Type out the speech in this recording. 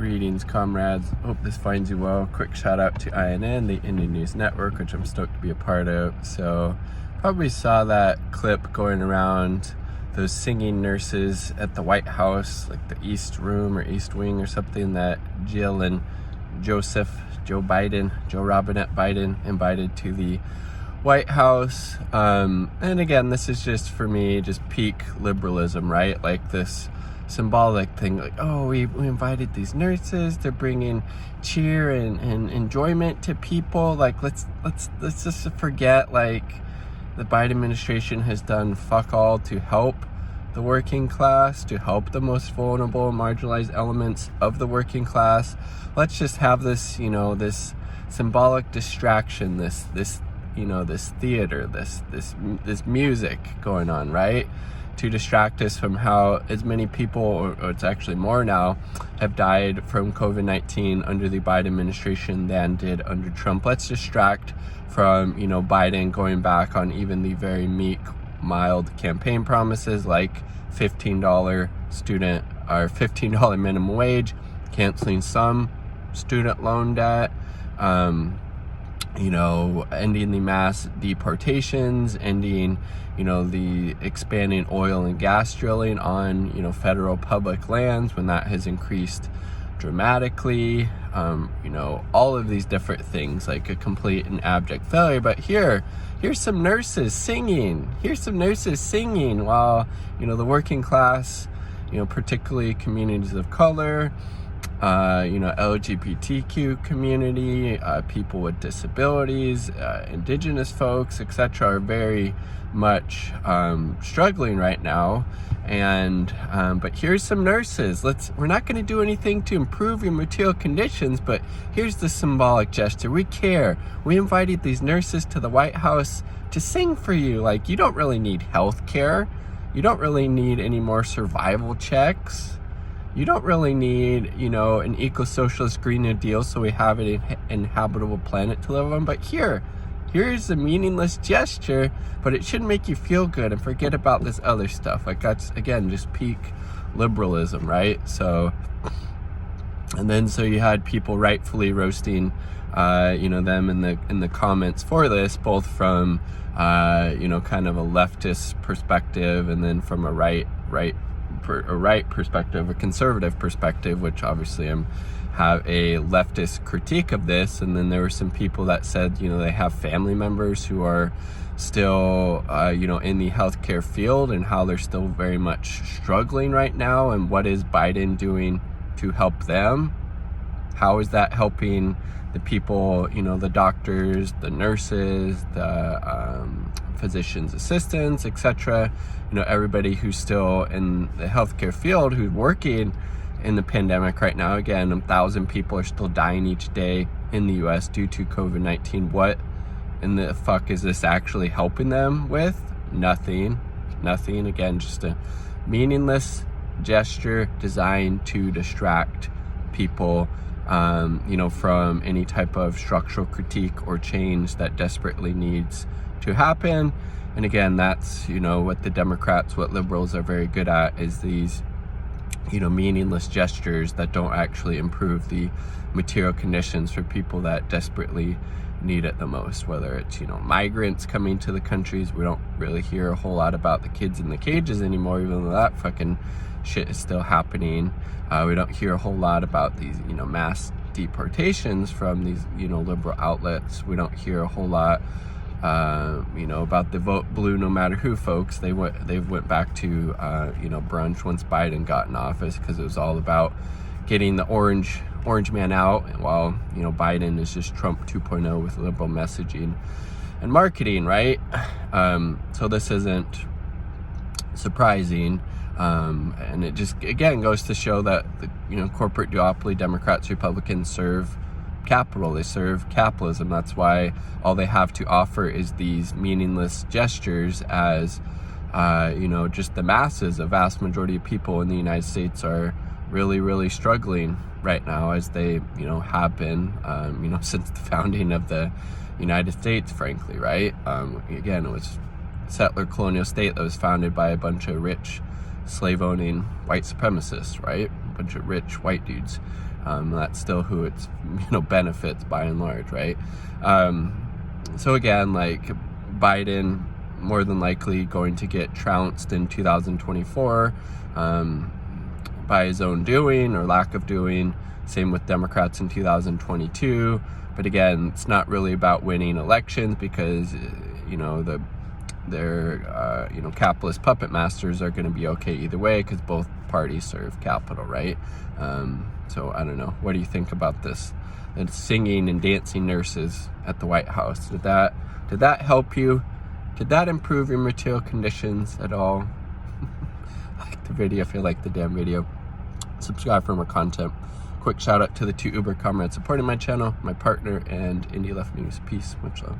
Greetings, comrades. Hope this finds you well. Quick shout out to INN, the Indian News Network, which I'm stoked to be a part of. So, probably saw that clip going around, those singing nurses at the White House, like the East Room or East Wing or something, that Jill and Joe Robinette Biden invited to the White House. And again, this is just, for me, just peak liberalism, right? Like this symbolic thing, like, oh, we invited these nurses, they're bringing cheer and enjoyment to people. Like, let's just forget, like, the Biden administration has done fuck all to help the working class, to help the most vulnerable, marginalized elements of the working class. Let's just have this, this symbolic distraction, this theater, this music going on, right? To distract us from how as many people, or it's actually more now, have died from COVID-19 under the Biden administration than did under Trump. Let's distract from, Biden going back on even the very meek, mild campaign promises like $15 minimum wage, canceling some student loan debt, ending the mass deportations, ending, the expanding oil and gas drilling on, federal public lands when that has increased dramatically, all of these different things, like a complete and abject failure. But here's some nurses singing. While, the working class, particularly communities of color, LGBTQ community, people with disabilities, indigenous folks, etc., are very much struggling right now. And but here's some nurses. We're not going to do anything to improve your material conditions, but here's the symbolic gesture. We care. We invited these nurses to the White House to sing for you. Like, you don't really need health care. You don't really need any more survival checks. You don't really need, an eco-socialist Green New Deal so we have an inhabitable planet to live on. But here's a meaningless gesture, but it should make you feel good and forget about this other stuff. Like, that's, again, just peak liberalism, right? So you had people rightfully roasting, them in the comments for this, both from, kind of a leftist perspective, and then from a right perspective, a conservative perspective, which obviously have a leftist critique of this. And then there were some people that said, they have family members who are still, in the healthcare field, and how they're still very much struggling right now. And what is Biden doing to help them? How is that helping the people, the doctors, the nurses, the physicians' assistants, etc., everybody who's still in the healthcare field, who's working in the pandemic right now. Again, 1,000 people are still dying each day in the US due to COVID-19. What in the fuck is this actually helping them with? Nothing. Again, just a meaningless gesture designed to distract people, from any type of structural critique or change that desperately needs to happen. And again, that's, what the Democrats, what liberals are very good at, is these, meaningless gestures that don't actually improve the material conditions for people that desperately need it the most. Whether it's, migrants coming to the countries. We don't really hear a whole lot about the kids in the cages anymore, even though that fucking shit is still happening. We don't hear a whole lot about these, mass deportations from these, liberal outlets. We don't hear a whole lot about the vote blue no matter who folks. They went back to brunch once Biden got in office, because it was all about getting the orange man out, while Biden is just Trump 2.0 with liberal messaging and marketing, right? So this isn't surprising, and it just again goes to show that the corporate duopoly, Democrats, Republicans, serve capital. They serve capitalism. That's why all they have to offer is these meaningless gestures, as just the masses, a vast majority of people in the United States are really, really struggling right now, as they have been since the founding of the United States, frankly, right? Again, it was a settler colonial state that was founded by a bunch of rich slave-owning white supremacists, right? A bunch of rich white dudes That's still who it's, benefits by and large, right? So again, like, Biden more than likely going to get trounced in 2024 by his own doing or lack of doing. Same with Democrats in 2022. But again, it's not really about winning elections, because their capitalist puppet masters are going to be okay either way, because both parties serve capital, right? So I don't know. What do you think about this? And singing and dancing nurses at the White House. Did that help you? Did that improve your material conditions at all? Like the video if you like the damn video. Subscribe for more content. Quick shout out to the 2 Uber comrades supporting my channel, my partner, and Indie Left News. Peace. Much love.